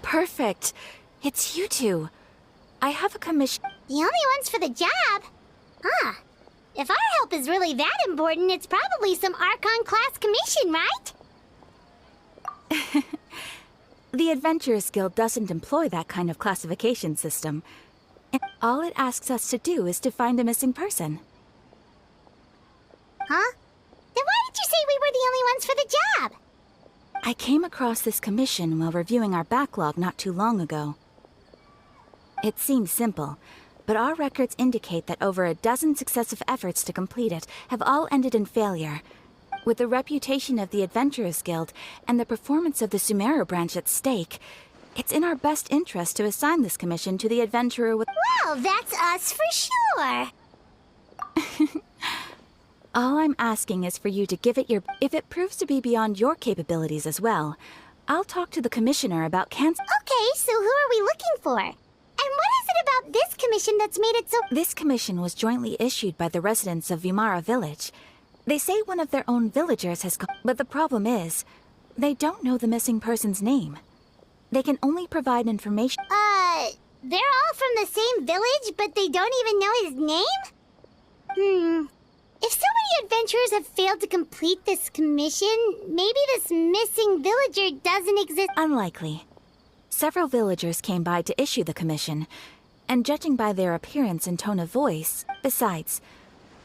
Perfect. It's you two. I have a commission. The only ones for the job? Huh. If our help is really that important, it's probably some Archon-class commission, right? The Adventurers Guild doesn't employ that kind of classification system. And all it asks us to do is to find a missing person. Huh? Then why did you say we were the only ones for the job? I came across this commission while reviewing our backlog not too long ago. It seems simple, but our records indicate that over a dozen successive efforts to complete it have all ended in failure. With the reputation of the Adventurers Guild and the performance of the Sumeru branch at stake, it's in our best interest to assign this commission to the adventurer with— Well, that's us for sure! All I'm asking is for you to give it your— If it proves to be beyond your capabilities as well, I'll talk to the commissioner about cancel— Okay, so who are we looking for? And what is it about this commission that's made it so— This commission was jointly issued by the residents of Vimara Village. They say one of their own villagers has gone— But the problem is, they don't know the missing person's name. They can only provide information— They're all from the same village, but they don't even know his name? If so many adventurers have failed to complete this commission, maybe this missing villager doesn't exist— Unlikely. Several villagers came by to issue the commission, and judging by their appearance and tone of voice— Besides,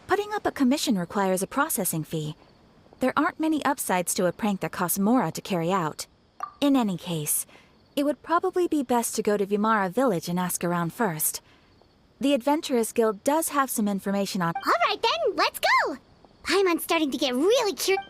putting up a commission requires a processing fee. There aren't many upsides to a prank that costs Mora to carry out. In any case, it would probably be best to go to Vimara Village and ask around first. The Adventurers Guild does have some information on— All right then, let's go! Paimon's starting to get really curious.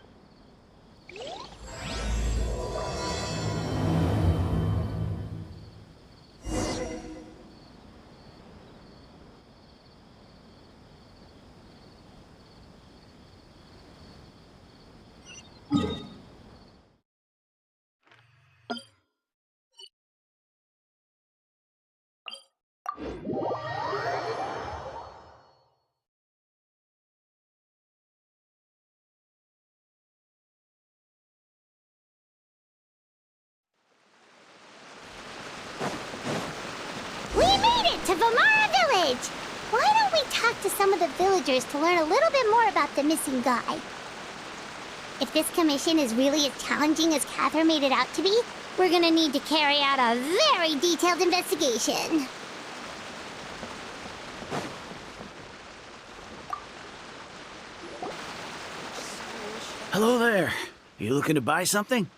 To Vimara Village! Why don't we talk to some of the villagers to learn a little bit more about the missing guy? If this commission is really as challenging as Catherine made it out to be, we're gonna need to carry out a very detailed investigation. Hello there. You looking to buy something?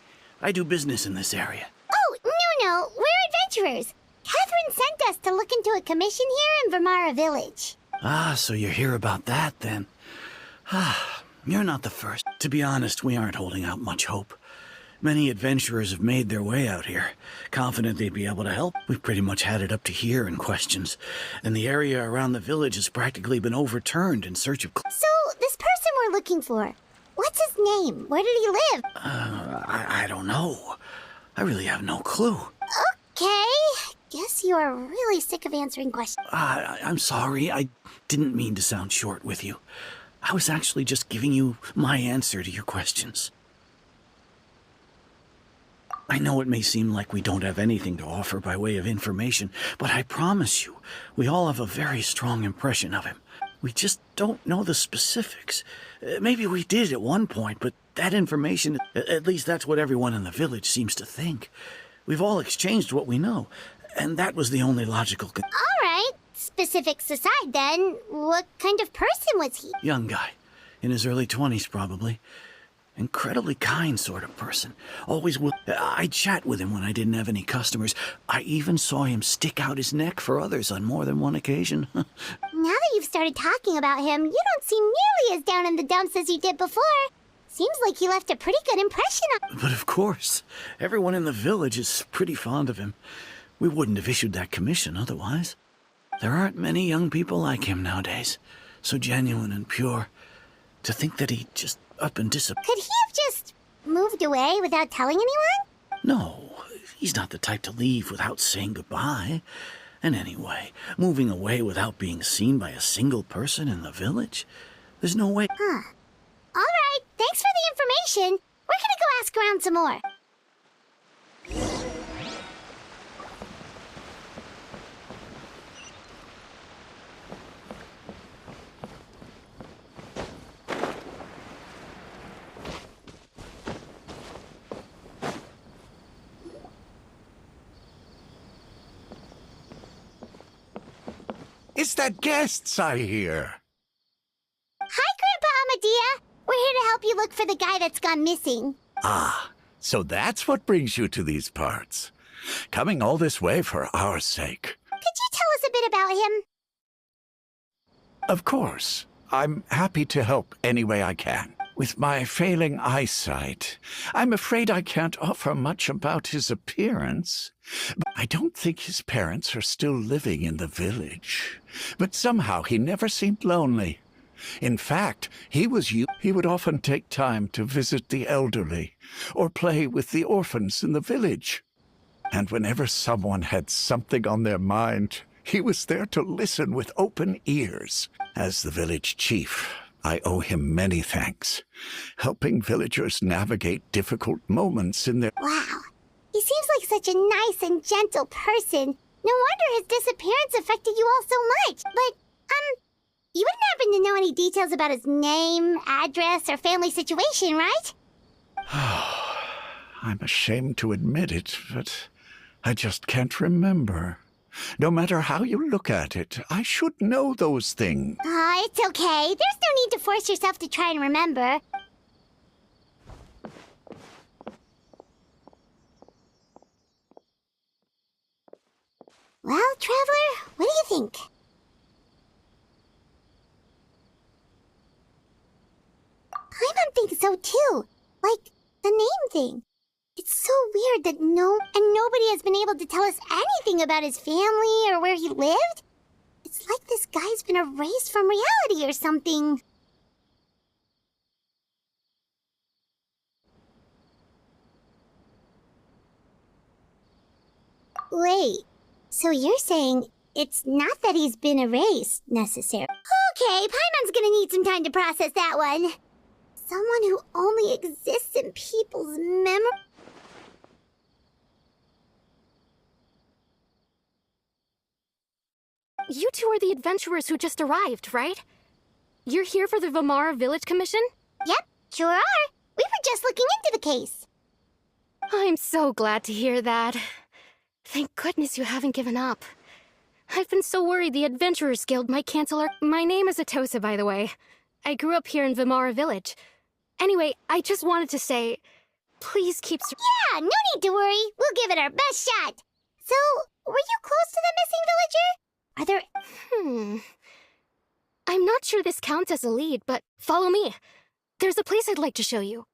I do business in this area. Oh, no, we're adventurers. Catherine sent us to look into a commission here in Vimara Village. Ah, so you're here about that, then. Ah, you're not the first. To be honest, we aren't holding out much hope. Many adventurers have made their way out here, confident they'd be able to help. We've pretty much had it up to here in questions, and the area around the village has practically been overturned in search of— So, this person we're looking for, what's his name? Where did he live? I don't know. I really have no clue. Okay. Guess you are really sick of answering questions. I'm sorry. I didn't mean to sound short with you. I was actually just giving you my answer to your questions. I know it may seem like we don't have anything to offer by way of information, but I promise you, we all have a very strong impression of him. We just don't know the specifics. Maybe we did at one point, but that information— At least that's what everyone in the village seems to think. We've all exchanged what we know. And that was the only logical— All right. Specifics aside, then, what kind of person was he? Young guy. In his early 20s, probably. Incredibly kind sort of person. Always will— I'd chat with him when I didn't have any customers. I even saw him stick out his neck for others on more than one occasion. Now that you've started talking about him, you don't seem nearly as down in the dumps as you did before. Seems like he left a pretty good impression on— But of course, everyone in the village is pretty fond of him. We wouldn't have issued that commission otherwise. There aren't many young people like him nowadays. So genuine and pure. To think that he just up and disappeared. Could he have just moved away without telling anyone? No, he's not the type to leave without saying goodbye. And anyway, moving away without being seen by a single person in the village? There's no way. Huh. All right, thanks for the information. We're gonna go ask around some more. It's the guests I hear. Hi, Grandpa Amadea. We're here to help you look for the guy that's gone missing. Ah, so that's what brings you to these parts. Coming all this way for our sake. Could you tell us a bit about him? Of course. I'm happy to help any way I can. With my failing eyesight, I'm afraid I can't offer much about his appearance. I don't think his parents are still living in the village. But somehow he never seemed lonely. In fact, he would often take time to visit the elderly or play with the orphans in the village. And whenever someone had something on their mind, he was there to listen with open ears. As the village chief, I owe him many thanks, helping villagers navigate difficult moments in their... Wow. He seems like such a nice and gentle person. No wonder his disappearance affected you all so much. But, you wouldn't happen to know any details about his name, address, or family situation, right? I'm ashamed to admit it, but I just can't remember. No matter how you look at it, I should know those things. It's okay. There's no need to force yourself to try and remember. Well, Traveler, what do you think? Paimon thinks so too. Like, the name thing. It's so weird that nobody has been able to tell us anything about his family or where he lived. It's like this guy's been erased from reality or something. Wait, so you're saying it's not that he's been erased, necessarily? Okay, Paimon's gonna need some time to process that one. Someone who only exists in people's memory. You two are the adventurers who just arrived, right? You're here for the Vamara Village Commission? Yep, sure are. We were just looking into the case. I'm so glad to hear that. Thank goodness you haven't given up. I've been so worried the Adventurers Guild might cancel our... My name is Atosa, by the way. I grew up here in Vamara Village. Anyway, I just wanted to say, please keep... Yeah, no need to worry. We'll give it our best shot. So, were you close to the missing villager? Are there... I'm not sure this counts as a lead, but follow me. There's a place I'd like to show you.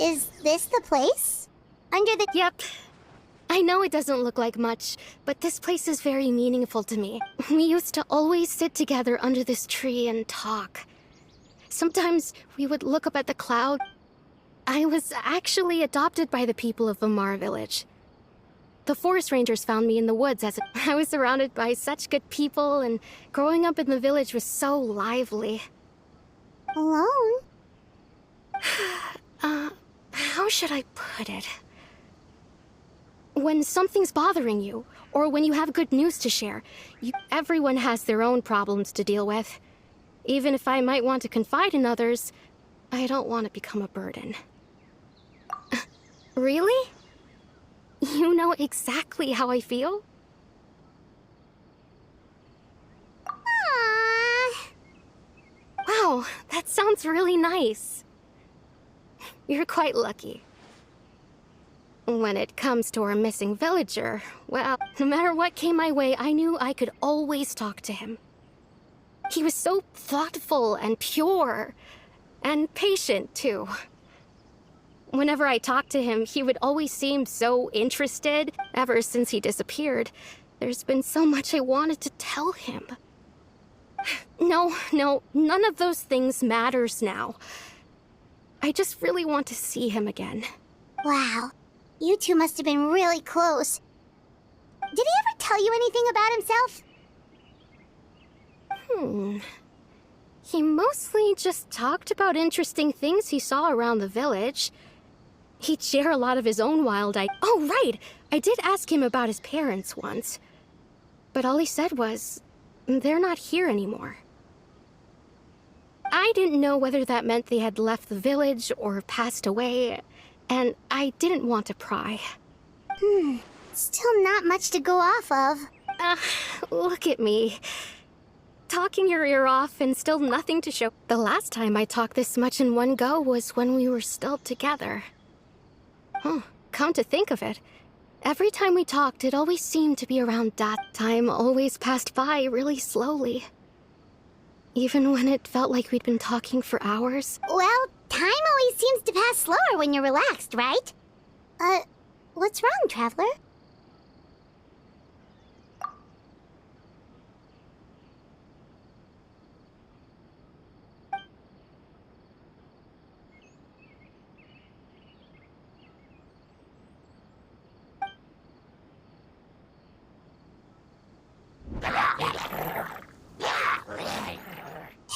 Is this the place? Under the... Yep. I know it doesn't look like much, but this place is very meaningful to me. We used to always sit together under this tree and talk. Sometimes we would look up at the cloud. I was actually adopted by the people of Vamara Village. The forest rangers found me in the woods as I was surrounded by such good people, and growing up in the village was so lively. Alone? How should I put it? When something's bothering you, or when you have good news to share, everyone has their own problems to deal with. Even if I might want to confide in others, I don't want to become a burden. Really? You know exactly how I feel? Aww. Wow, that sounds really nice. You're quite lucky. When it comes to our missing villager, well, no matter what came my way, I knew I could always talk to him. He was so thoughtful and pure, and patient, too. Whenever I talked to him, he would always seem so interested. Ever since he disappeared, there's been so much I wanted to tell him. No, none of those things matters now. I just really want to see him again. Wow. You two must have been really close. Did he ever tell you anything about himself? He mostly just talked about interesting things he saw around the village. He'd share a lot of his own wild ideas. Oh, right! I did ask him about his parents once. But all he said was, they're not here anymore. I didn't know whether that meant they had left the village or passed away, and I didn't want to pry. Still not much to go off of. Look at me. Talking your ear off and still nothing to show. The last time I talked this much in one go was when we were still together. Come to think of it, every time we talked, it always seemed to be around that time. Always passed by really slowly. Even when it felt like we'd been talking for hours. Well, time always seems to pass slower when you're relaxed, right? What's wrong, Traveler?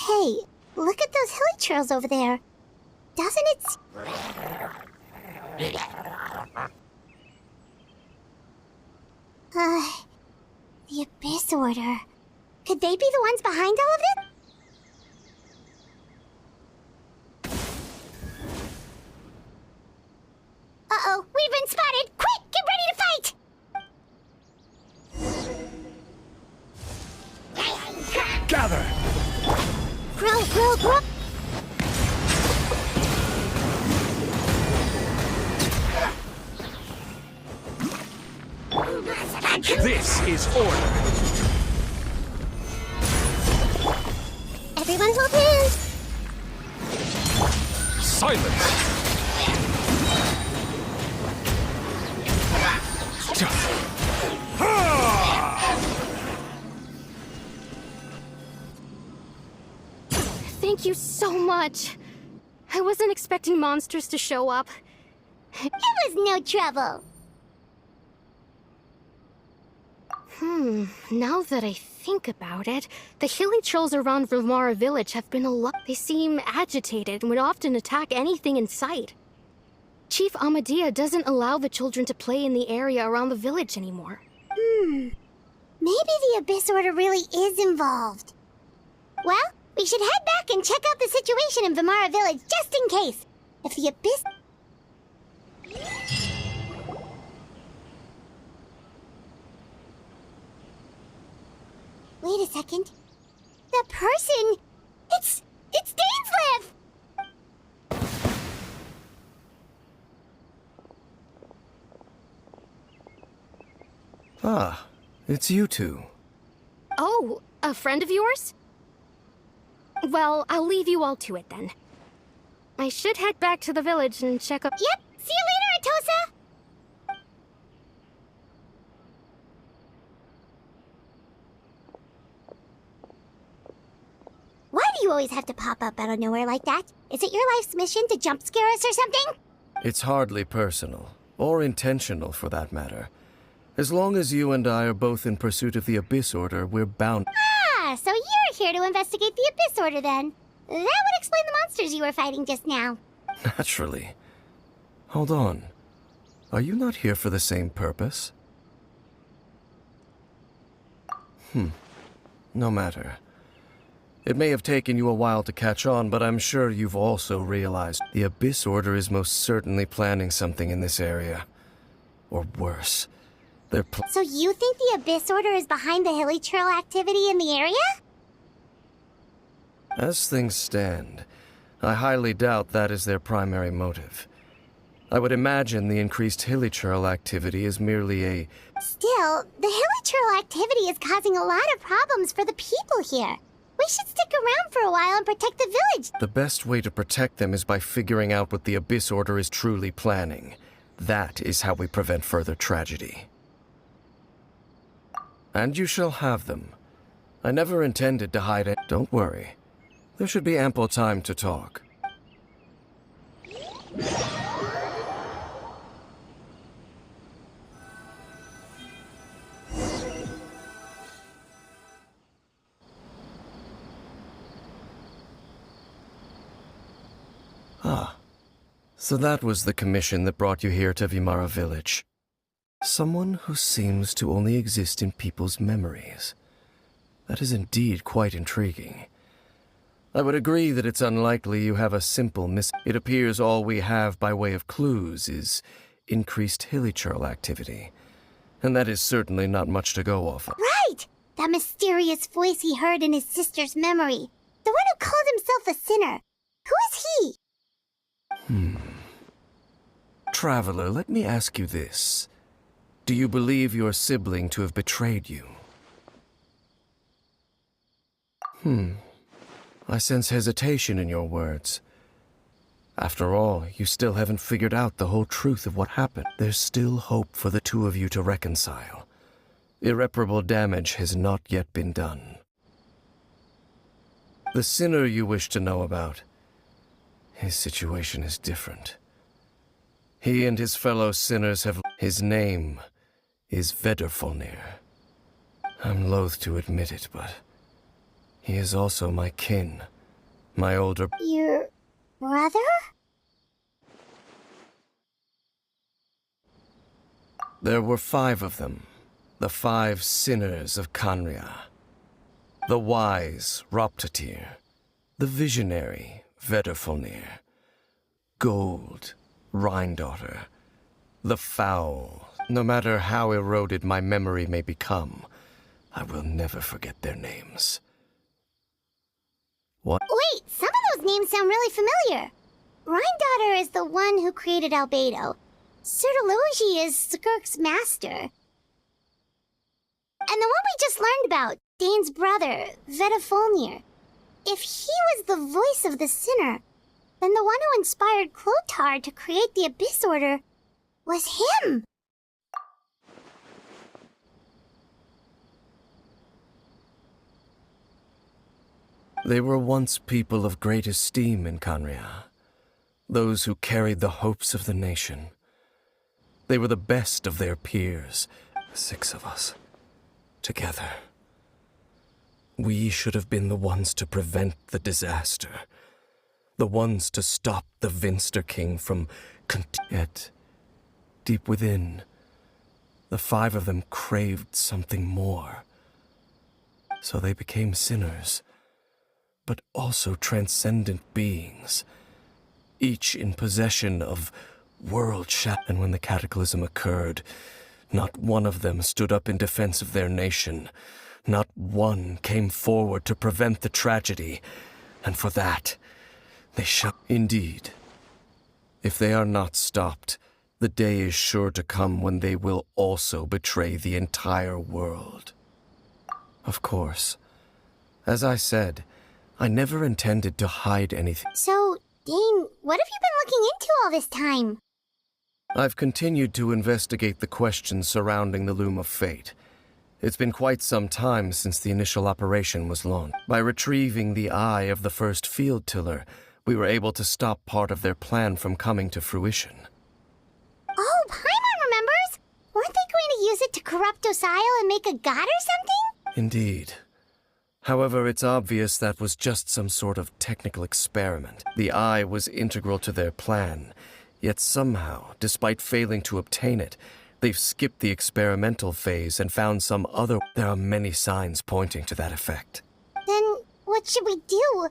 Hey, look at those hilly trails over there. Doesn't it... The Abyss Order. Could they be the ones behind all of it? Uh-oh, we've been spotted! Quick, get ready to fight! Gather! Grow! This is order! Everyone hold hands! Silence! Thank you so much. I wasn't expecting monsters to show up. It was no trouble. Now that I think about it, the hilly trolls around Vilmara village have been a lot. They seem agitated and would often attack anything in sight. Chief Amadea doesn't allow the children to play in the area around the village anymore. Maybe the Abyss Order really is involved. Well, we should head back and check out the situation in Vilmara village just in case. If the Abyss... Wait a second. The person... It's Dainsleif! Ah, it's you two. Oh, a friend of yours? Well, I'll leave you all to it then. I should head back to the village and check up. Yep, see you later, Atosa! Why do you always have to pop up out of nowhere like that? Is it your life's mission to jump scare us or something? It's hardly personal, or intentional for that matter. As long as you and I are both in pursuit of the Abyss Order, we're bound. Ah, so you're here to investigate the Abyss Order then. That would explain the monsters you were fighting just now. Naturally. Hold on. Are you not here for the same purpose? No matter. It may have taken you a while to catch on, but I'm sure you've also realized the Abyss Order is most certainly planning something in this area. Or worse. So you think the Abyss Order is behind the hilly trail activity in the area? As things stand, I highly doubt that is their primary motive. I would imagine the increased hilichurl activity is merely a... Still, the hilichurl activity is causing a lot of problems for the people here. We should stick around for a while and protect the village. The best way to protect them is by figuring out what the Abyss Order is truly planning. That is how we prevent further tragedy. And you shall have them. I never intended to hide it. Don't worry. There should be ample time to talk. Ah, so that was the commission that brought you here to Vimara village. Someone who seems to only exist in people's memories. That is indeed quite intriguing. I would agree that it's unlikely you have a simple It appears all we have by way of clues is increased hilichurl activity. And that is certainly not much to go off of. Right! That mysterious voice he heard in his sister's memory. The one who called himself a sinner. Who is he? Traveler, let me ask you this. Do you believe your sibling to have betrayed you? I sense hesitation in your words. After all, you still haven't figured out the whole truth of what happened. There's still hope for the two of you to reconcile. Irreparable damage has not yet been done. The sinner you wish to know about, his situation is different. He and his fellow sinners have... His name is Vedrfolnir. I'm loath to admit it, but he is also my kin, my older... Your brother? There were 5 of them, the 5 sinners of Kanria. The wise, Roptatir. The visionary, Vedrfolnir. Gold, Rhine-daughter. The foul. No matter how eroded my memory may become, I will never forget their names. What? Wait, some of those names sound really familiar. Rhine-daughter is the one who created Albedo. Sertologi is Skirk's master. And the one we just learned about, Dane's brother, Vedrfolnir. If he was the voice of the sinner, then the one who inspired Clothar to create the Abyss Order was him. They were once people of great esteem in Kanria. Those who carried the hopes of the nation. They were the best of their peers. 6 of us. Together. We should have been the ones to prevent the disaster. The ones to stop the Vinster King from... Yet, deep within, the 5 of them craved something more. So they became sinners, but also transcendent beings, each in possession of and when the cataclysm occurred, not one of them stood up in defense of their nation. Not one came forward to prevent the tragedy, and for that, they shall... Indeed. If they are not stopped, the day is sure to come when they will also betray the entire world. Of course. As I said, I never intended to hide anything. So, Dane, what have you been looking into all this time? I've continued to investigate the questions surrounding the Loom of Fate. It's been quite some time since the initial operation was launched. By retrieving the eye of the first field tiller, we were able to stop part of their plan from coming to fruition. Oh, Paimon remembers! Weren't they going to use it to corrupt Osial and make a god or something? Indeed. However, it's obvious that was just some sort of technical experiment. The eye was integral to their plan, yet somehow, despite failing to obtain it, they've skipped the experimental phase and found some other... There are many signs pointing to that effect. Then, what should we do?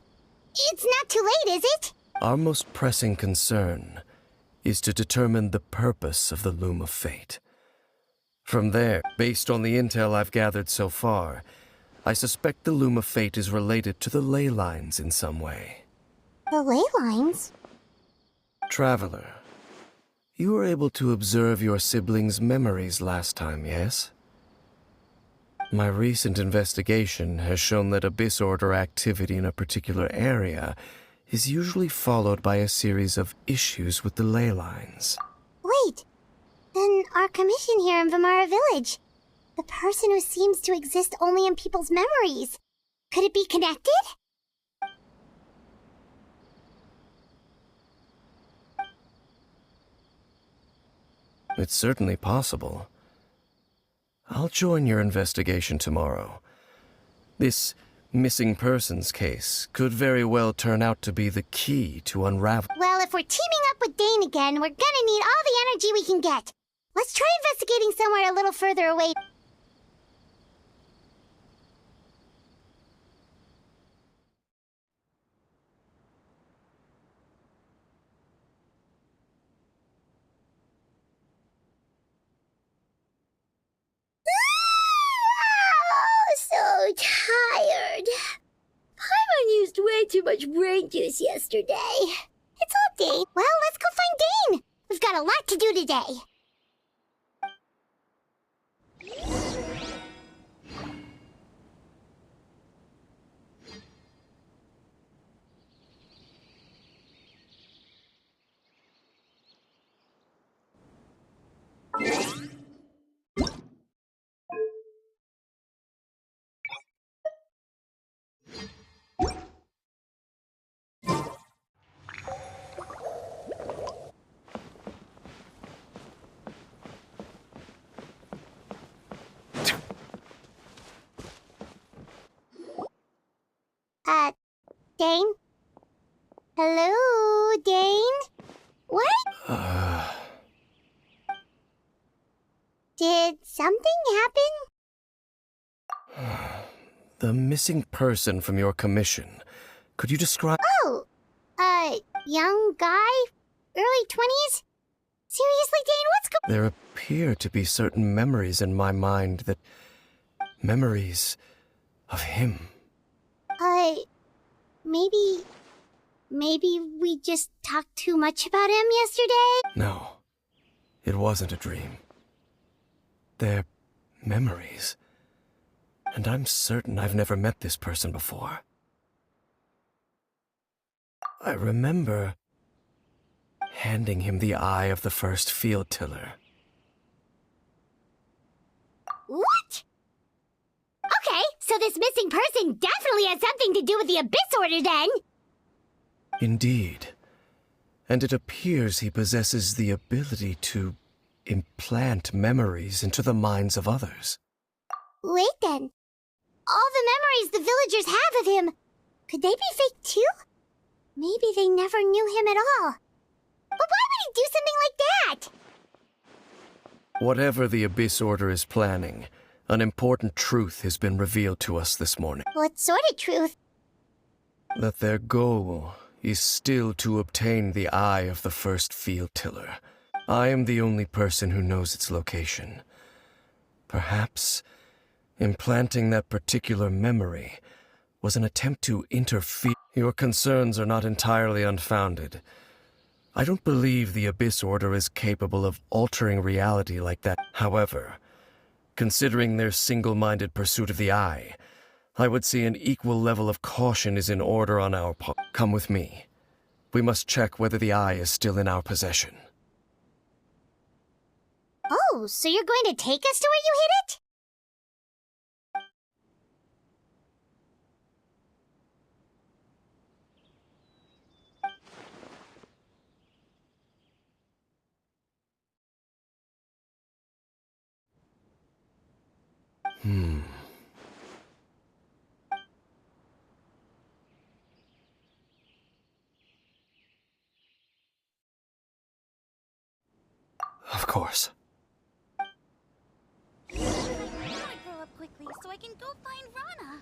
It's not too late, is it? Our most pressing concern is to determine the purpose of the Loom of Fate. From there, based on the intel I've gathered so far, I suspect the Loom of Fate is related to the ley lines in some way. The ley lines? Traveler, You were able to observe your siblings' memories last time, yes? My recent investigation has shown that Abyss Order activity in a particular area is usually followed by a series of issues with the ley lines. Wait, then our commission here in Vimara Village, the person who seems to exist only in people's memories, could it be connected? It's certainly possible. I'll join your investigation tomorrow. This missing persons case could very well turn out to be the key to unravel. Well, if we're teaming up with Dane again, we're gonna need all the energy we can get. Let's try investigating somewhere a little further away. So tired. Paimon used way too much brain juice yesterday. It's all Dane. Well, let's go find Dane. We've got a lot to do today. Dane? Hello, Dane? What? Did something happen? The missing person from your commission. Could you describe... Oh, young guy? Early 20s? Seriously, Dane, what's going... There appear to be certain memories in my mind that... memories of him. Maybe we just talked too much about him yesterday? No, it wasn't a dream. They're memories. And I'm certain I've never met this person before. I remember handing him the eye of the first field tiller. What? Okay, so this missing person definitely has something to do with the Abyss Order then! Indeed. And it appears he possesses the ability to implant memories into the minds of others. Wait then. All the memories the villagers have of him, could they be fake too? Maybe they never knew him at all. But why would he do something like that? Whatever the Abyss Order is planning, an important truth has been revealed to us this morning. What sort of truth? That their goal is still to obtain the eye of the first field tiller. I am the only person who knows its location. Perhaps implanting that particular memory was an attempt to interfere. Your concerns are not entirely unfounded. I don't believe the Abyss Order is capable of altering reality like that. However, considering their single-minded pursuit of the eye, I would say an equal level of caution is in order on our part. Come with me. We must check whether the eye is still in our possession. Oh, so you're going to take us to where you hid it? Of course. I grow up quickly so I can go find Rana.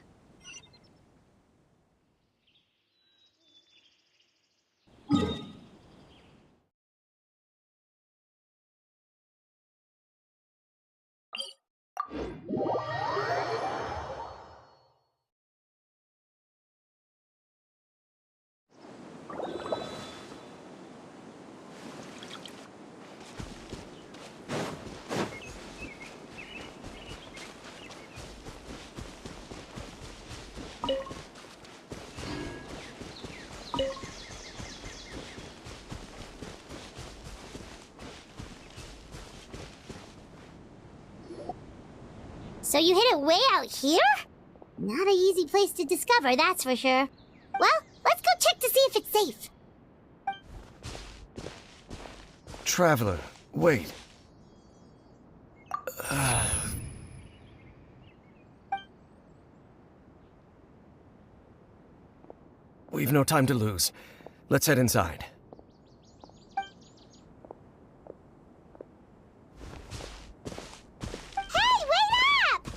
So you hid it way out here? Not an easy place to discover, that's for sure. Well, let's go check to see if it's safe. Traveler, wait. We've no time to lose. Let's head inside. Hey, wait up!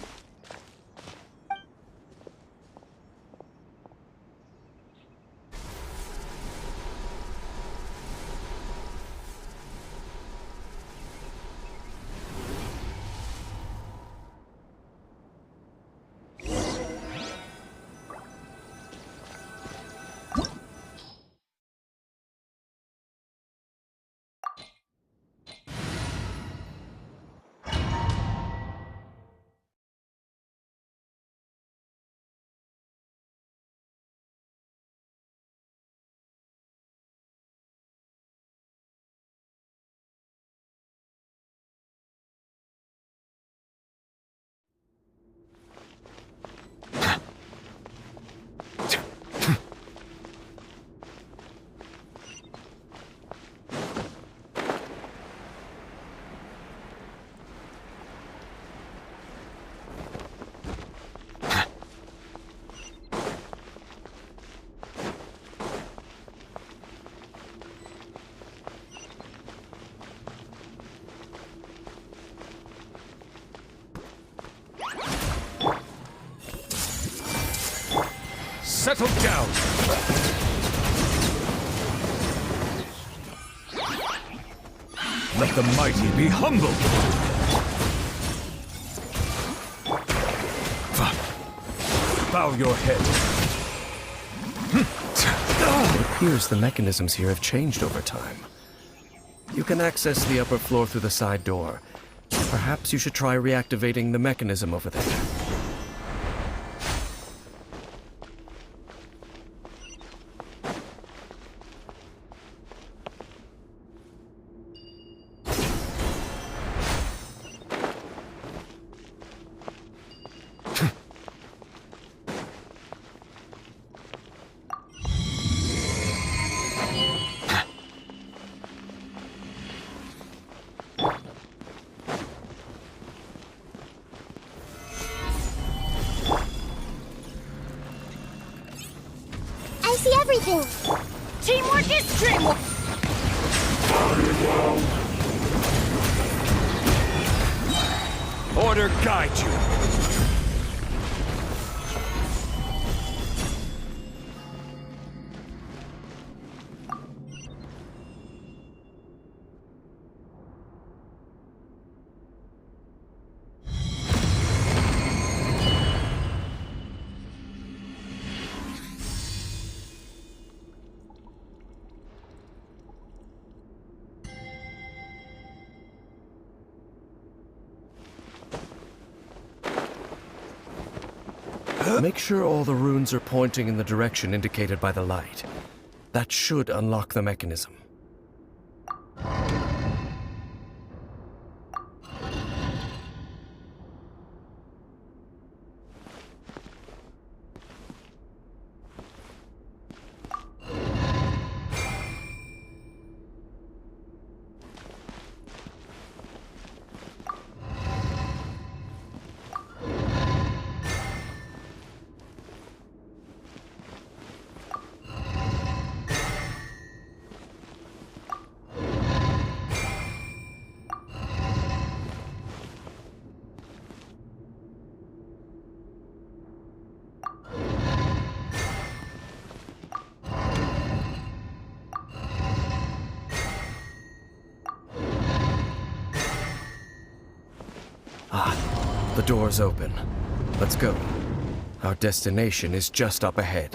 Settle down! Let the mighty be humbled! Bow your head. It appears the mechanisms here have changed over time. You can access the upper floor through the side door. Perhaps you should try reactivating the mechanism over there. I see everything. Teamwork is dreamwork. Order guide you! Make sure all the runes are pointing in the direction indicated by the light. That should unlock the mechanism. The door's open. Let's go. Our destination is just up ahead.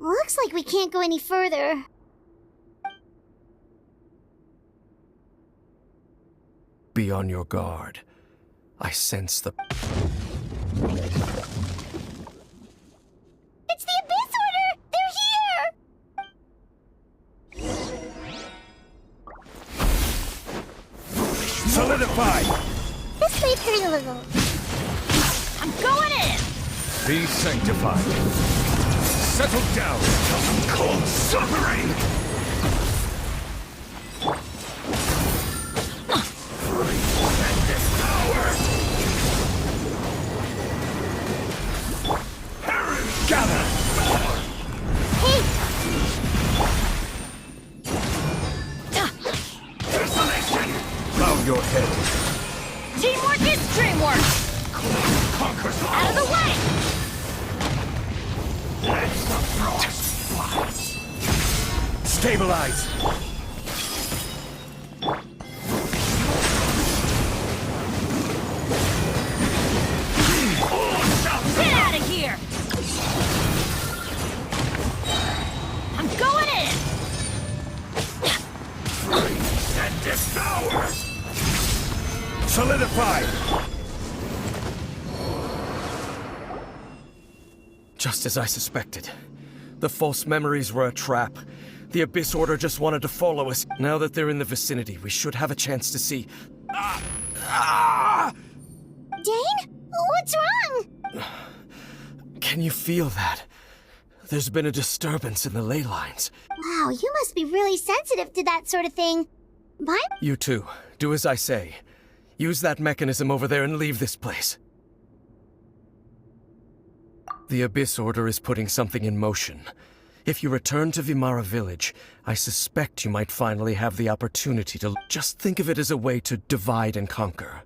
Looks like we can't go any further. Be on your guard. I sense the... It's the Abyss Order! They're here! Solidify! This may hurt a little. I'm going in! Be sanctified. Settle down. Cold suffering! Gather! Hey! Bow your head. Teamwork is dreamwork! Conquers all! Out of the way! Stabilize. Get out of here! I'm going in! And devour! Solidify. Just as I suspected. The false memories were a trap. The Abyss Order just wanted to follow us. Now that they're in the vicinity, we should have a chance to see... Dane? What's wrong? Can you feel that? There's been a disturbance in the ley lines. Wow, you must be really sensitive to that sort of thing. But You too. Do as I say. Use that mechanism over there and leave this place. The Abyss Order is putting something in motion. If you return to Vimara Village, I suspect you might finally have the opportunity to... Just think of it as a way to divide and conquer.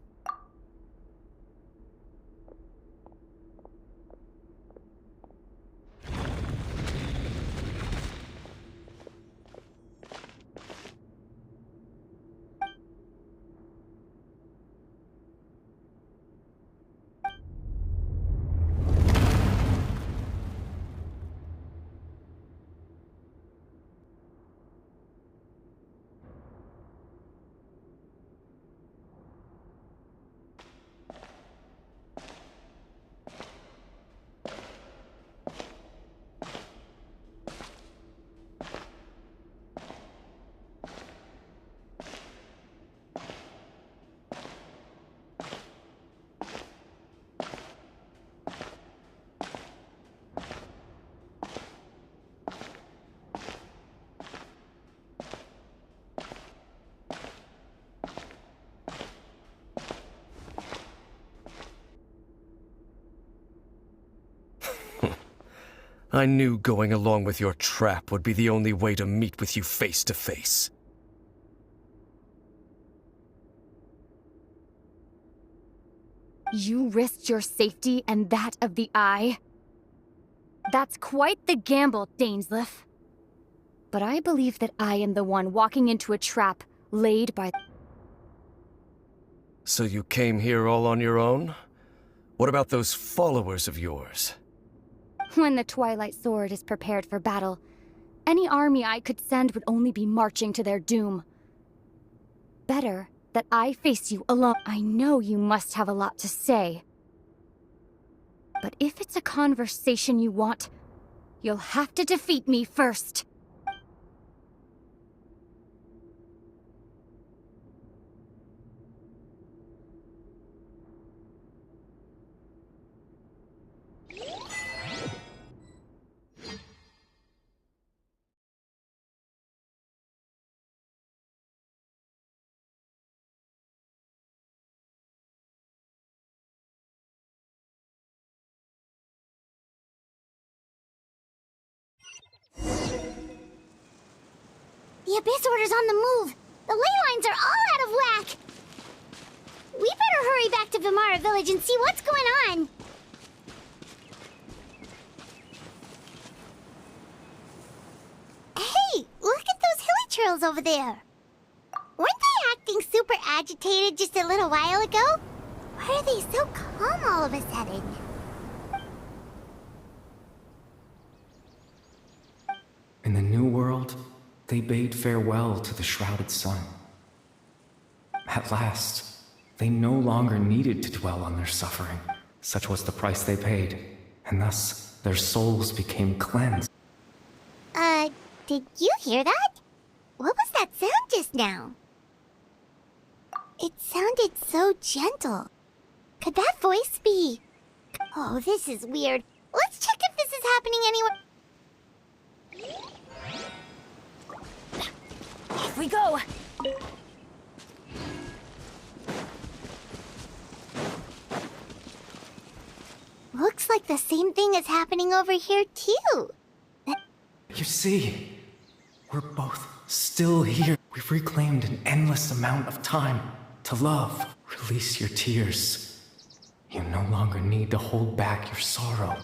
I knew going along with your trap would be the only way to meet with you face to face. You risked your safety and that of the Eye? That's quite the gamble, Dainsleif. But I believe that I am the one walking into a trap laid by... So you came here all on your own? What about those followers of yours? When the Twilight Sword is prepared for battle, any army I could send would only be marching to their doom. Better that I face you alone. I know you must have a lot to say. But if it's a conversation you want, you'll have to defeat me first. the Abyss Order's on the move. The ley lines are all out of whack. We better hurry back to Vimara Village and see what's going on. Hey, look at those hilly trails over there. Weren't they acting super agitated just a little while ago? Why are they so calm all of a sudden? In the new world, they bade farewell to the shrouded sun. At last, they no longer needed to dwell on their suffering. Such was the price they paid, and thus their souls became cleansed. Did you hear that? What was that sound just now? It sounded so gentle. Could that voice be... Oh, this is weird. Let's check if this is happening anywhere. Off we go! Looks like the same thing is happening over here, too. You see, we're both still here. We've reclaimed an endless amount of time to love. Release your tears. You no longer need to hold back your sorrow.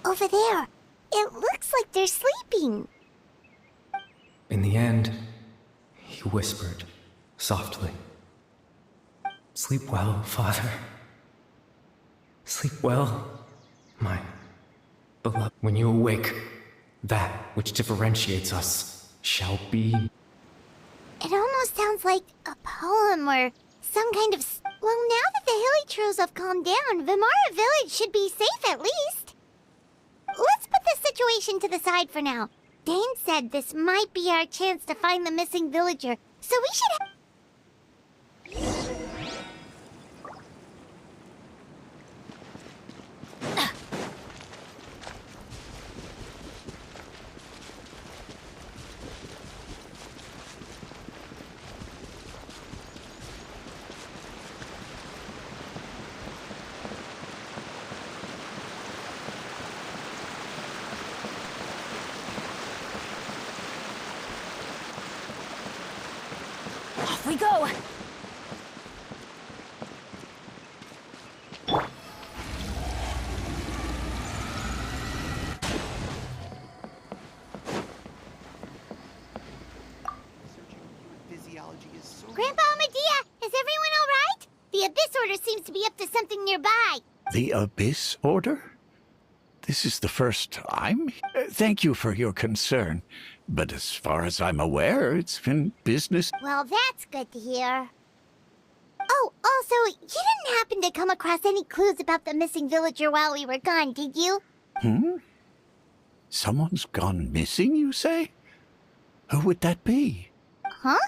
Over there. It looks like they're sleeping. In the end, he whispered softly, "Sleep well, Father. Sleep well, my beloved. When you awake, that which differentiates us shall be." It almost sounds like a poem or some kind of... Well, now that the Hillytros have calmed down, Vimara Village should be safe at least. Let's put this situation to the side for now. Dane said this might be our chance to find the missing villager, so we should... Off we go! Grandpa Amadea, is everyone all right? The Abyss Order seems to be up to something nearby. The Abyss Order? This is the first time? Thank you for your concern. But as far as I'm aware, it's been business. Well, that's good to hear. Oh, also, you didn't happen to come across any clues about the missing villager while we were gone, did you? Someone's gone missing, you say? Who would that be? Huh?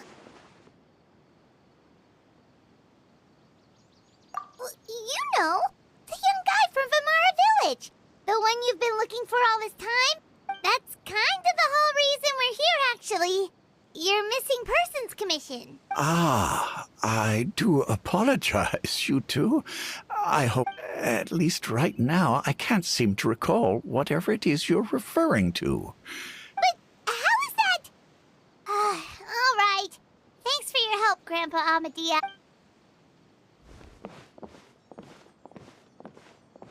Well, you know, the young guy from Vimara Village. The one you've been looking for all this time. That's kind of the whole reason we're here, actually. Your Missing Persons Commission. Ah, I do apologize, you two. I hope, at least right now, I can't seem to recall whatever it is you're referring to. But how is that? All right. Thanks for your help, Grandpa Amadea.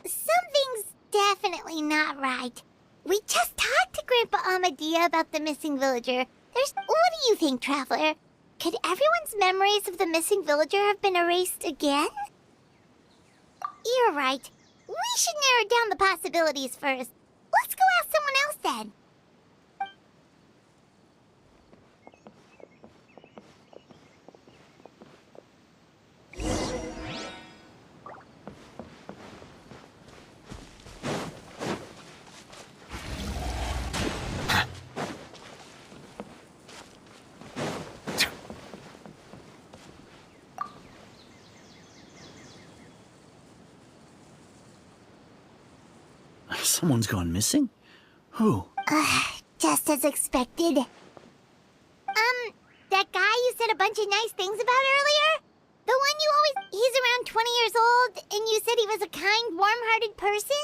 Something's definitely not right. We just talked to Grandpa Amadea about the missing villager. What do you think, Traveler? Could everyone's memories of the missing villager have been erased again? You're right. We should narrow down the possibilities first. Let's go ask someone else then. Someone's gone missing? Who? Just as expected. That guy you said a bunch of nice things about earlier? The one you always... He's around 20 years old, and you said he was a kind, warm-hearted person?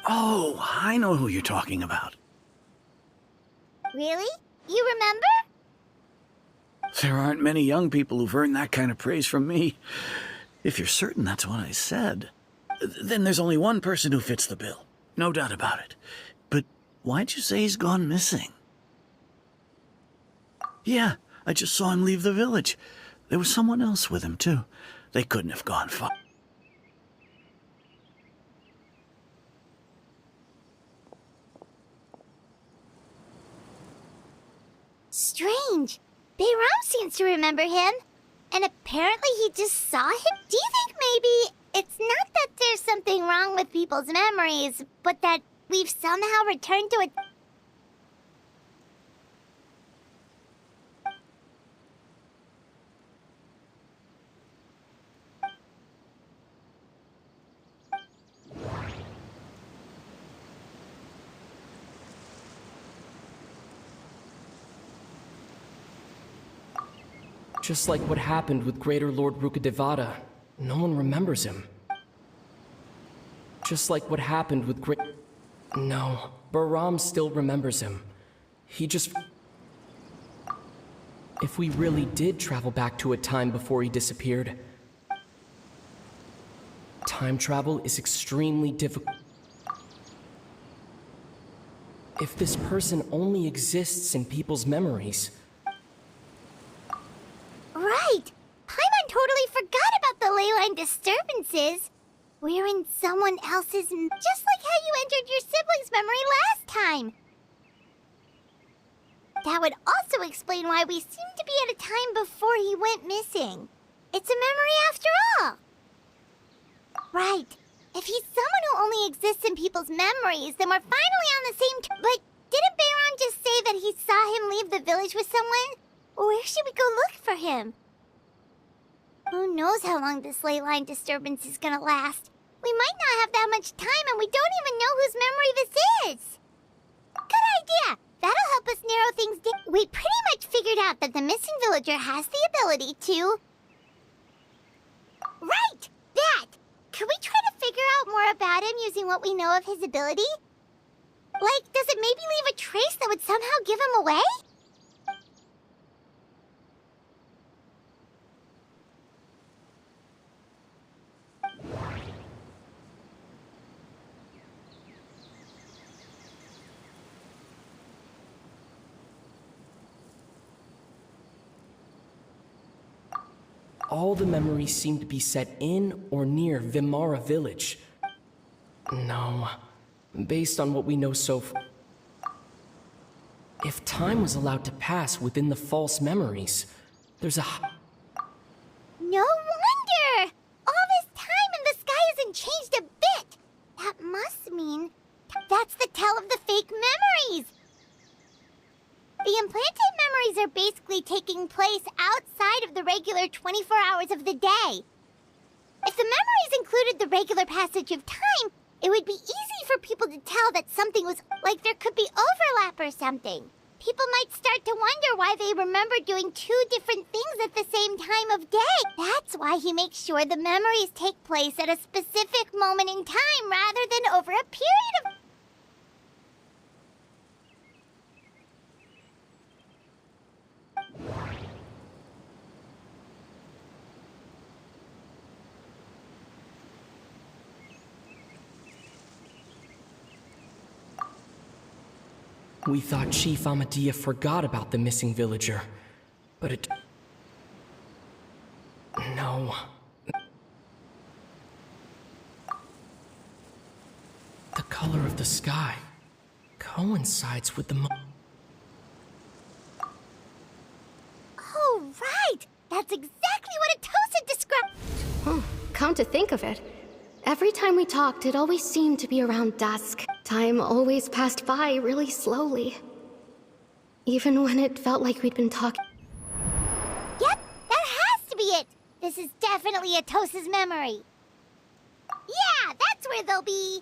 Oh, I know who you're talking about. Really? You remember? There aren't many young people who've earned that kind of praise from me. If you're certain that's what I said, then there's only one person who fits the bill. No doubt about it. But why'd you say he's gone missing? Yeah, I just saw him leave the village. There was someone else with him, too. They couldn't have gone far. Strange. Bayram seems to remember him. And apparently he just saw him? Do you think maybe it's not that there's something wrong with people's memories, but that we've somehow returned to it? Just like what happened with Greater Lord Rukadevada, no one remembers him. Just like what happened with No, Bahram still remembers him. He just... If we really did travel back to a time before he disappeared... Time travel is extremely difficult. If this person only exists in people's memories... Right! Paimon totally forgot about the ley line disturbances. We're in someone else's... Just like how you entered your sibling's memory last time. That would also explain why we seem to be at a time before he went missing. It's a memory after all. Right. If he's someone who only exists in people's memories, then we're finally on the same... But didn't Bayram just say that he saw him leave the village with someone? Where should we go look for him? Who knows how long this ley line disturbance is gonna last? We might not have that much time, and we don't even know whose memory this is. Good idea! That'll help us narrow things down. We pretty much figured out that the missing villager has the ability to... Right! That! Could we try to figure out more about him using what we know of his ability? Like, does it maybe leave a trace that would somehow give him away? All the memories seem to be set in or near Vimara village. No, based on what we know so far. If time was allowed to pass within the false memories, there's a... No wonder! All this time and the sky hasn't changed a bit! That must mean that's the tell of the fake memories! The implanted memories are basically taking place outside of the regular 24 hours of the day. If the memories included the regular passage of time, it would be easy for people to tell that something was... like there could be overlap or something. People might start to wonder why they remember doing two different things at the same time of day. That's why he makes sure the memories take place at a specific moment in time rather than over a period of... We thought Chief Ahmadiyya forgot about the missing villager, but it... No. The color of the sky coincides with the Oh, right! That's exactly what Atosa described! Come to think of it, every time we talked, it always seemed to be around dusk. Time always passed by really slowly. Even when it felt like we'd been talking. Yep, that has to be it! This is definitely Atosa's memory. Yeah, that's where they'll be.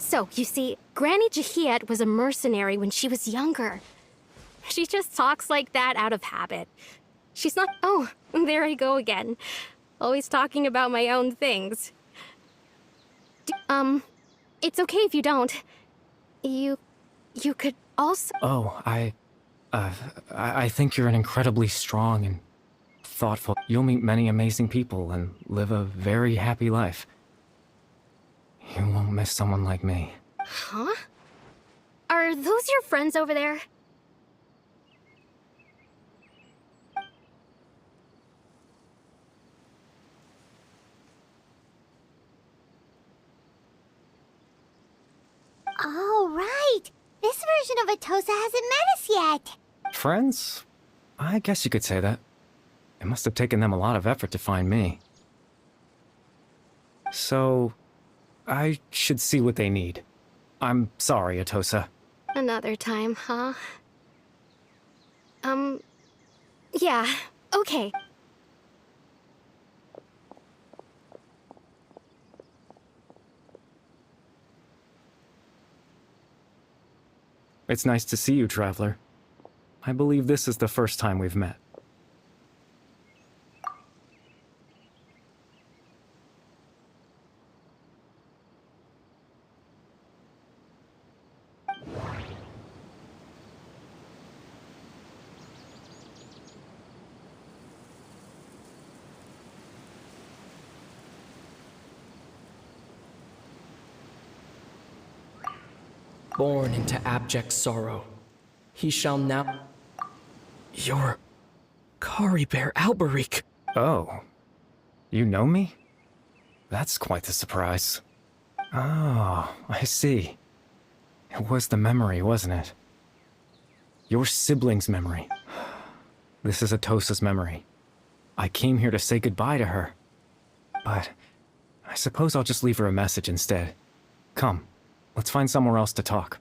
So, you see, Granny Jahiet was a mercenary when she was younger. She just talks like that out of habit. She's not— Oh, there I go again. Always talking about my own things. It's okay if you don't. You could also— Oh, I think you're an incredibly strong and thoughtful— You'll meet many amazing people and live a very happy life. You won't miss someone like me. Huh? Are those your friends over there? Oh, right. This version of Atosa hasn't met us yet. Friends? I guess you could say that. It must have taken them a lot of effort to find me. So, I should see what they need. I'm sorry, Atosa. Another time, huh? Yeah, okay. It's nice to see you, Traveler. I believe this is the first time we've met. Born into abject sorrow, he shall now— You're Kari Bear Alberic. Oh. You know me? That's quite the surprise. Oh, I see. It was the memory, wasn't it? Your sibling's memory. This is Atosa's memory. I came here to say goodbye to her. But I suppose I'll just leave her a message instead. Come, let's find somewhere else to talk.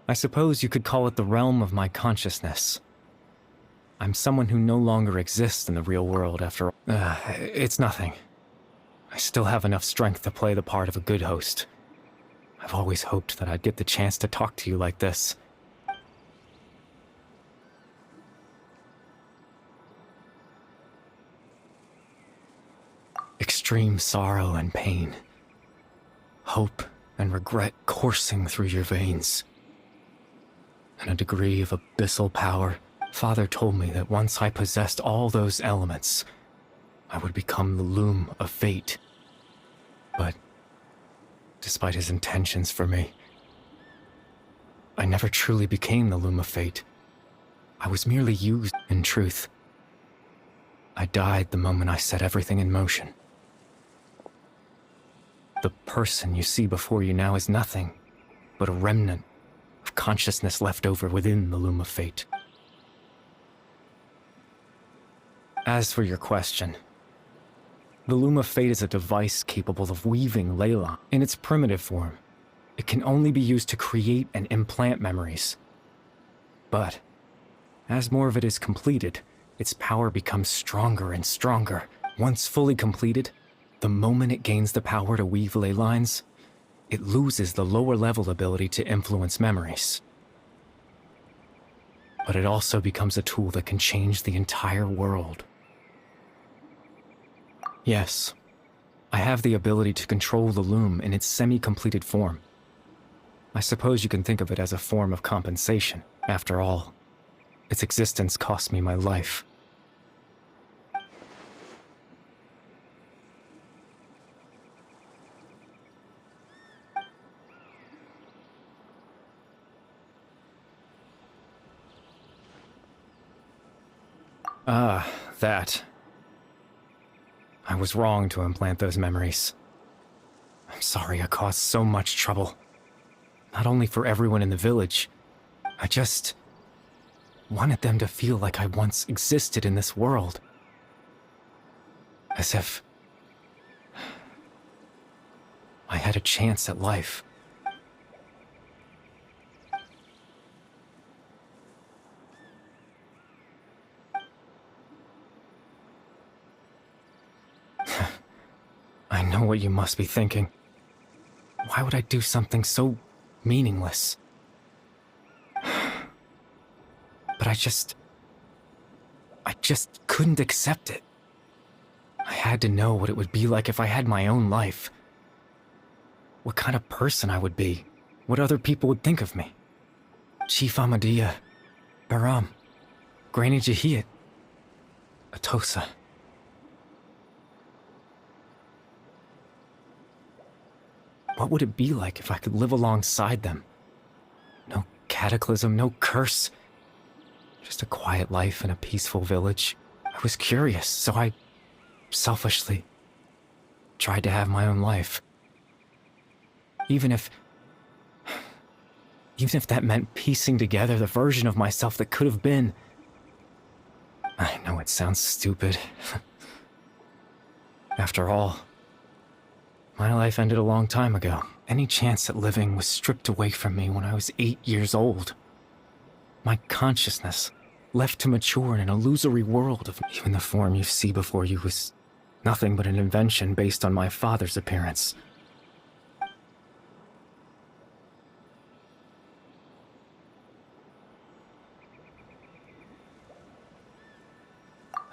I suppose you could call it the realm of my consciousness. I'm someone who no longer exists in the real world after all. It's nothing. I still have enough strength to play the part of a good host. I've always hoped that I'd get the chance to talk to you like this. Extreme sorrow and pain. Hope and regret coursing through your veins. And a degree of abyssal power. Father told me that once I possessed all those elements, I would become the loom of fate. But, despite his intentions for me, I never truly became the loom of fate. I was merely used. In truth, I died the moment I set everything in motion. The person you see before you now is nothing but a remnant of consciousness left over within the loom of fate. As for your question, the loom of fate is a device capable of weaving ley lines. In its primitive form, it can only be used to create and implant memories. But as more of it is completed, its power becomes stronger and stronger. Once fully completed, the moment it gains the power to weave ley lines, it loses the lower level ability to influence memories. But it also becomes a tool that can change the entire world. Yes, I have the ability to control the loom in its semi-completed form. I suppose you can think of it as a form of compensation. After all, its existence cost me my life. Ah, that. I was wrong to implant those memories. I'm sorry I caused so much trouble. Not only for everyone in the village, I just wanted them to feel like I once existed in this world. As if I had a chance at life. I know what you must be thinking. Why would I do something so meaningless? But I just couldn't accept it. I had to know what it would be like if I had my own life. What kind of person I would be. What other people would think of me. Chief Ahmadiyya, Baram, Granny Jahiyat, Atosa. What would it be like if I could live alongside them? No cataclysm, no curse. Just a quiet life in a peaceful village. I was curious, so I selfishly tried to have my own life. Even if that meant piecing together the version of myself that could have been. I know it sounds stupid. After all, my life ended a long time ago. Any chance at living was stripped away from me when I was 8 years old. My consciousness, left to mature in an illusory world of even the form you see before you was nothing but an invention based on my father's appearance.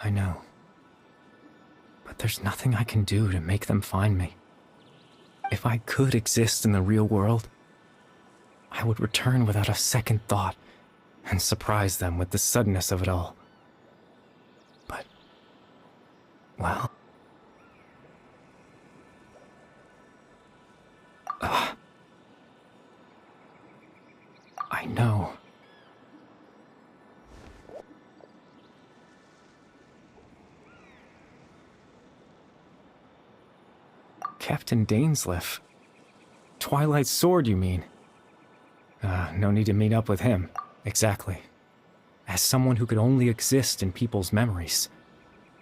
I know. But there's nothing I can do to make them find me. If I could exist in the real world, I would return without a second thought and surprise them with the suddenness of it all. But, well... I know. Captain Dainsleif. Twilight Sword, you mean? No need to meet up with him. Exactly. As someone who could only exist in people's memories,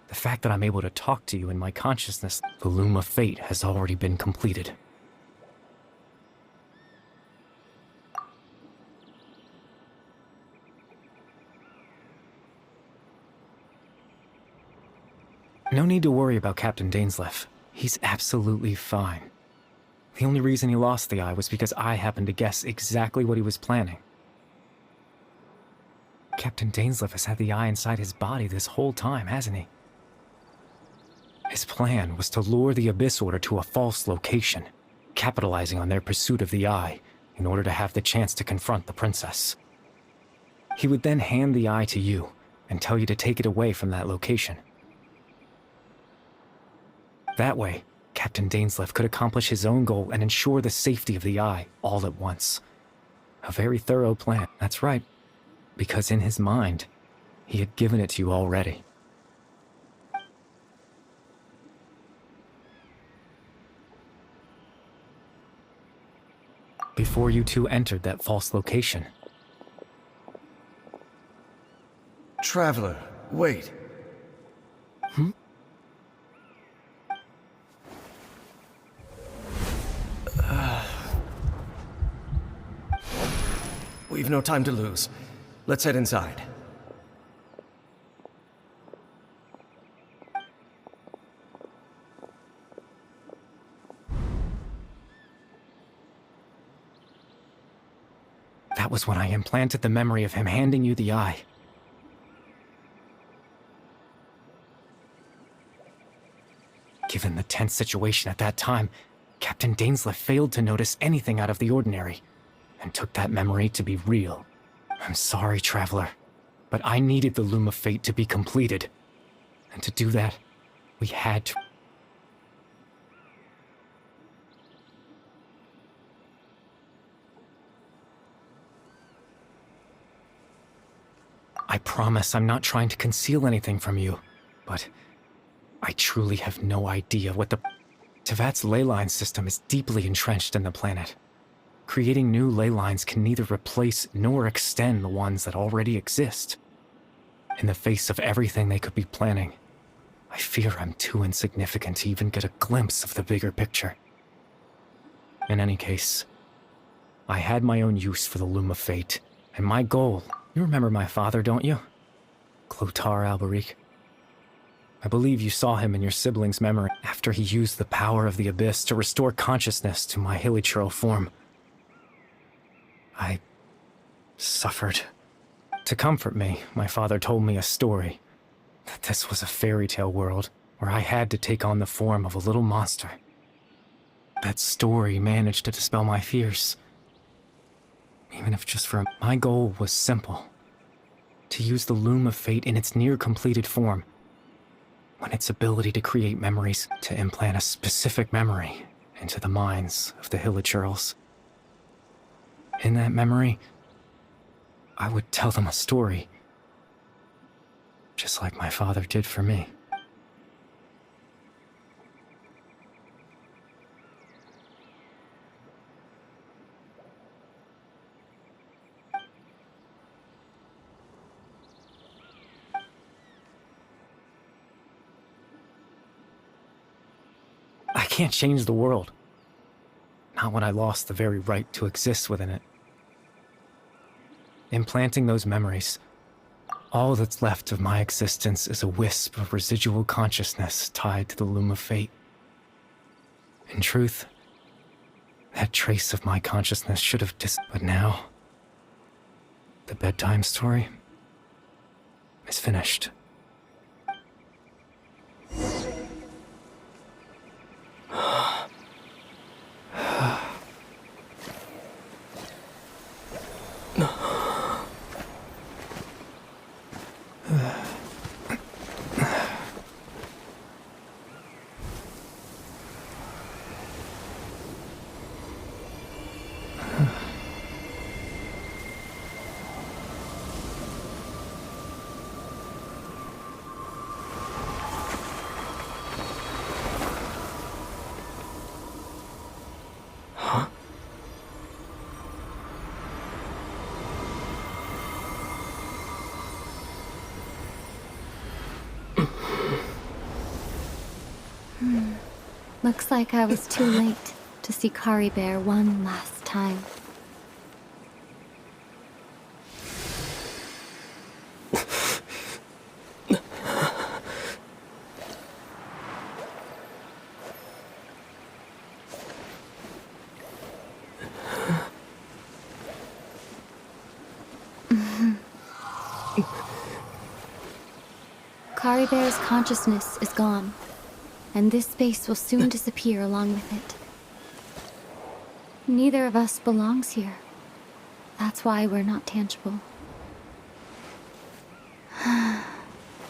the fact that I'm able to talk to you in my consciousness, the loom of fate has already been completed. No need to worry about Captain Dainsleif. He's absolutely fine. The only reason he lost the eye was because I happened to guess exactly what he was planning. Captain Dainsleif has had the eye inside his body this whole time, hasn't he? His plan was to lure the Abyss Order to a false location, capitalizing on their pursuit of the eye in order to have the chance to confront the princess. He would then hand the eye to you and tell you to take it away from that location. That way, Captain Dainsleif could accomplish his own goal and ensure the safety of the eye all at once. A very thorough plan, that's right, because in his mind, he had given it to you already. Before you two entered that false location. Traveler, wait. We've no time to lose. Let's head inside. That was when I implanted the memory of him handing you the eye. Given the tense situation at that time, Captain Dainsleif failed to notice anything out of the ordinary, and took that memory to be real. I'm sorry, Traveler, but I needed the Loom of Fate to be completed. And to do that, we had to... I promise I'm not trying to conceal anything from you, but I truly have no idea what the... Tevat's ley line system is deeply entrenched in the planet. Creating new ley lines can neither replace nor extend the ones that already exist. In the face of everything they could be planning, I fear I'm too insignificant to even get a glimpse of the bigger picture. In any case, I had my own use for the Loom of Fate, and my goal... You remember my father, don't you? Clotar Alberic. I believe you saw him in your sibling's memory after he used the power of the Abyss to restore consciousness to my hilichurl form. I suffered. To comfort me, my father told me a story. That this was a fairy tale world where I had to take on the form of a little monster. That story managed to dispel my fears. Even if just for my goal was simple. To use the Loom of Fate in its near-completed form. When its ability to create memories, to implant a specific memory into the minds of the hilichurls. In that memory, I would tell them a story. Just like my father did for me. I can't change the world. Not when I lost the very right to exist within it. Implanting those memories, all that's left of my existence is a wisp of residual consciousness tied to the Loom of Fate. In truth, that trace of my consciousness should have but now, the bedtime story is finished. Looks like I was too late to see Kari Bear one last time. Kari Bear's consciousness is gone, and this space will soon disappear along with it. Neither of us belongs here. That's why we're not tangible.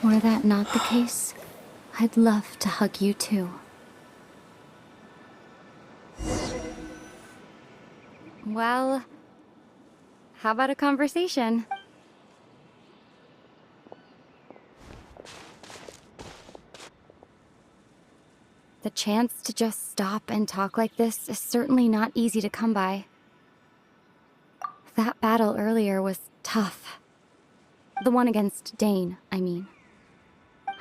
Were that not the case, I'd love to hug you too. Well, how about a conversation? The chance to just stop and talk like this is certainly not easy to come by. That battle earlier was tough. The one against Dane, I mean.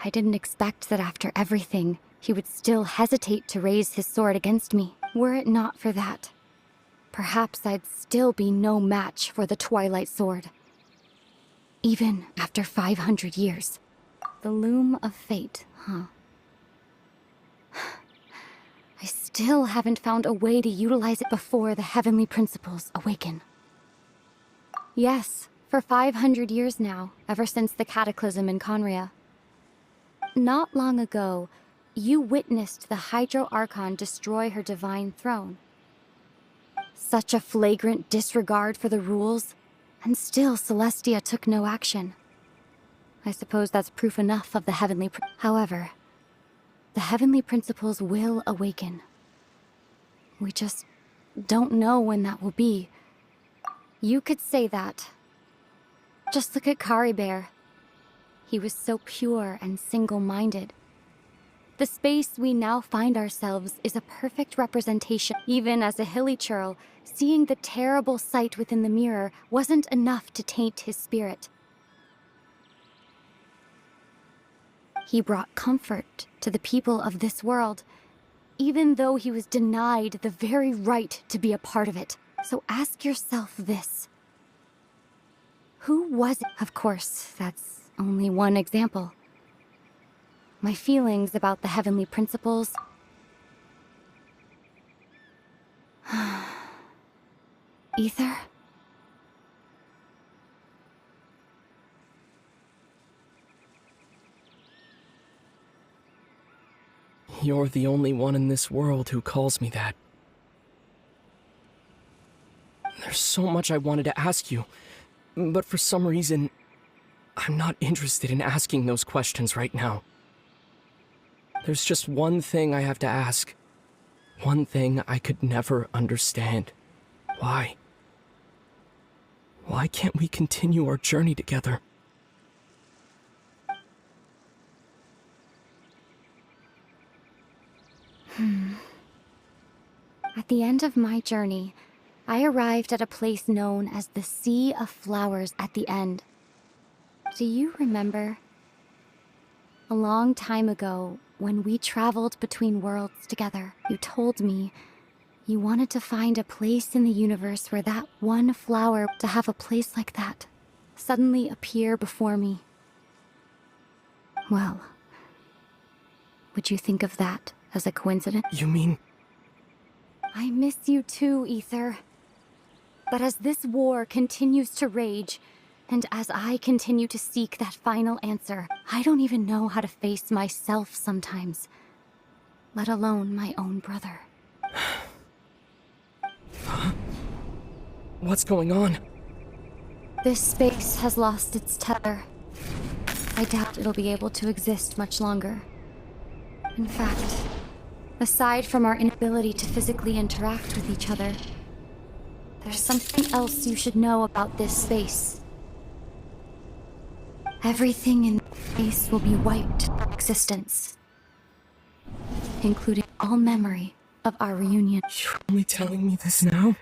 I didn't expect that after everything, he would still hesitate to raise his sword against me. Were it not for that, perhaps I'd still be no match for the Twilight Sword. even after 500 years. The loom of fate, huh? I still haven't found a way to utilize it before the heavenly principles awaken. Yes, for 500 years now, ever since the cataclysm in Conria. Not long ago, you witnessed the Hydro Archon destroy her divine throne. Such a flagrant disregard for the rules, and still Celestia took no action. I suppose that's proof enough of the heavenly However, the heavenly principles will awaken. We just don't know when that will be. You could say that. Just look at Kari Bear. He was so pure and single-minded. The space we now find ourselves is a perfect representation. Even as a hilly churl, seeing the terrible sight within the mirror wasn't enough to taint his spirit. He brought comfort to the people of this world, even though he was denied the very right to be a part of it. So ask yourself this. Who was it? Of course, that's only one example. My feelings about the heavenly principles... Ether? You're the only one in this world who calls me that. There's so much I wanted to ask you, but for some reason, I'm not interested in asking those questions right now. There's just one thing I have to ask. One thing I could never understand. Why? Why can't we continue our journey together? At the end of my journey, I arrived at a place known as the Sea of Flowers at the end. Do you remember? A long time ago, when we traveled between worlds together, you told me you wanted to find a place in the universe where that one flower, to have a place like that, suddenly appear before me. Well, would you think of that as a coincidence? You mean... I miss you too, Ether. But as this war continues to rage, and as I continue to seek that final answer, I don't even know how to face myself sometimes, let alone my own brother. What's going on? This space has lost its tether. I doubt it'll be able to exist much longer. In fact, aside from our inability to physically interact with each other, there's something else you should know about this space. Everything in this space will be wiped from existence, including all memory of our reunion. You're only telling me this now?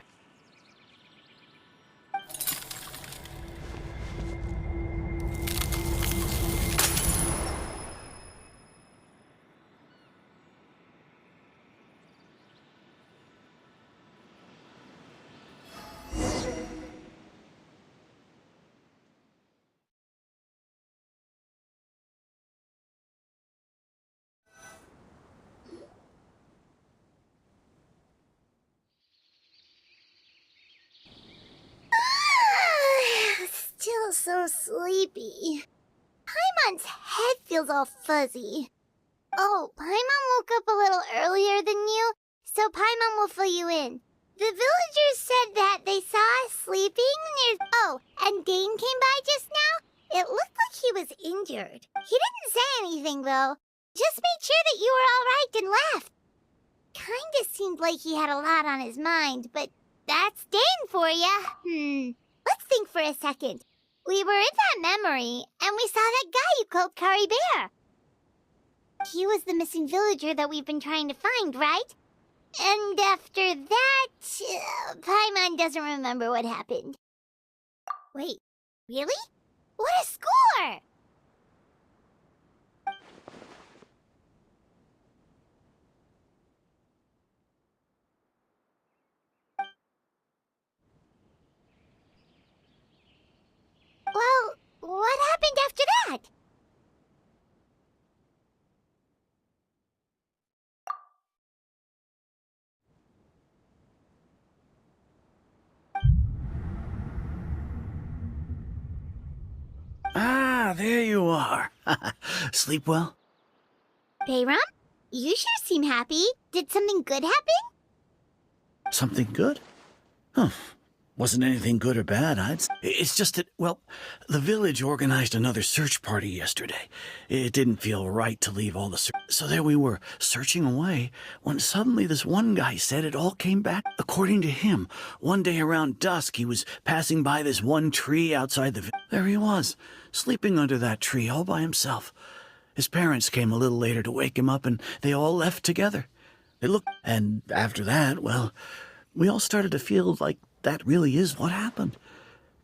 Still so sleepy. Paimon's head feels all fuzzy. Oh, Paimon woke up a little earlier than you, so Paimon will fill you in. The villagers said that they saw us sleeping near... Oh, and Dane came by just now. It looked like he was injured. He didn't say anything, though. Just made sure that you were all right and left. Kinda seemed like he had a lot on his mind, but that's Dane for ya. Let's think for a second. We were in that memory, and we saw that guy you called Kari Bear. He was the missing villager that we've been trying to find, right? And after that, Paimon doesn't remember what happened. Wait, really? What a score! Well, Ah, there you are. Sleep well? Bayram, you sure seem happy. Did something good happen? Something good? Huh. Wasn't anything good or bad, It's just that, well, the village organized another search party yesterday. It didn't feel right to leave all the so there we were, searching away, when suddenly this one guy said it all came back. According to him, one day around dusk, he was passing by this one tree outside the There he was, sleeping under that tree all by himself. His parents came a little later to wake him up, and they all left together. They looked, and after that, well, we all started to feel like that really is what happened.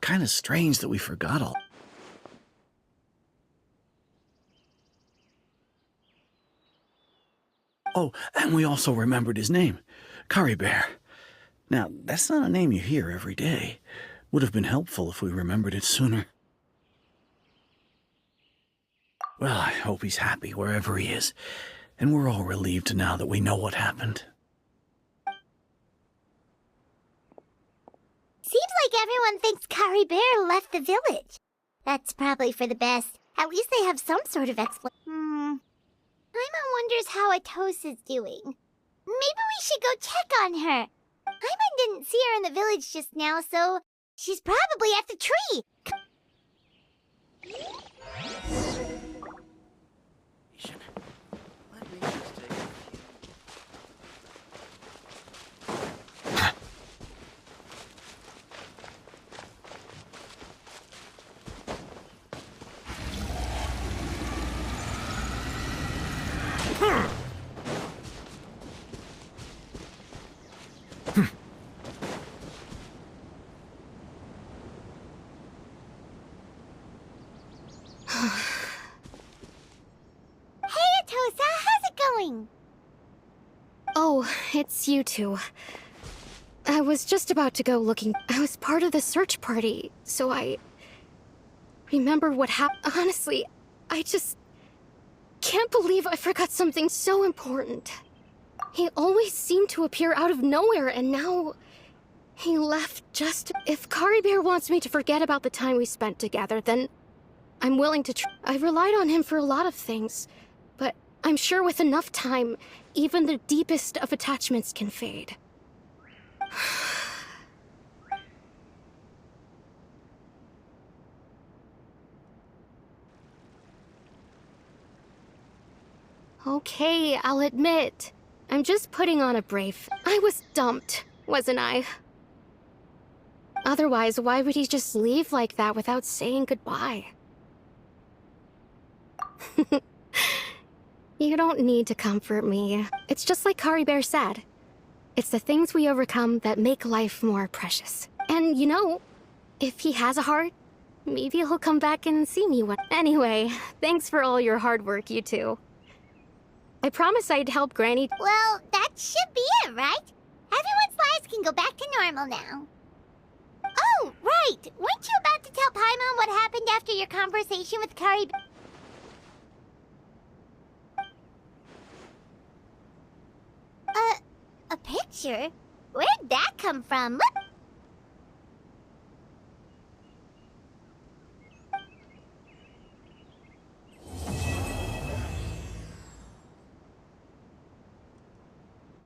Kind of strange that we forgot all. Oh, and we also remembered his name, Curry Bear. Now, that's not a name you hear every day. Would have been helpful if we remembered it sooner. Well, I hope he's happy wherever he is, and we're all relieved now that we know what happened. Seems like everyone thinks Curry Bear left the village. That's probably for the best. At least they have some sort of explanation. Paimon wonders how Atosa's doing. Maybe we should go check on her. Paimon didn't see her in the village just now, so she's probably at the tree. Oh, it's you two. I was just about to go looking. I was part of the search party, so I remember what happened. Honestly, I just can't believe I forgot something so important. He always seemed to appear out of nowhere, and now he left just... If Curry Bear wants me to forget about the time we spent together, then I'm willing to I relied on him for a lot of things, but I'm sure with enough time, even the deepest of attachments can fade. Okay, I'll admit. I'm just putting on a brave... I was dumped, wasn't I? Otherwise, why would he just leave like that without saying goodbye? You don't need to comfort me. It's just like Curry Bear said. It's the things we overcome that make life more precious. And you know, if he has a heart, maybe he'll come back and see me one... Anyway, thanks for all your hard work, you two. I promise I'd help Granny... Well, that should be it, right? Everyone's lives can go back to normal now. Oh, right! Weren't you about to tell Paimon what happened after your conversation with Curry... A picture? Where'd that come from? Look!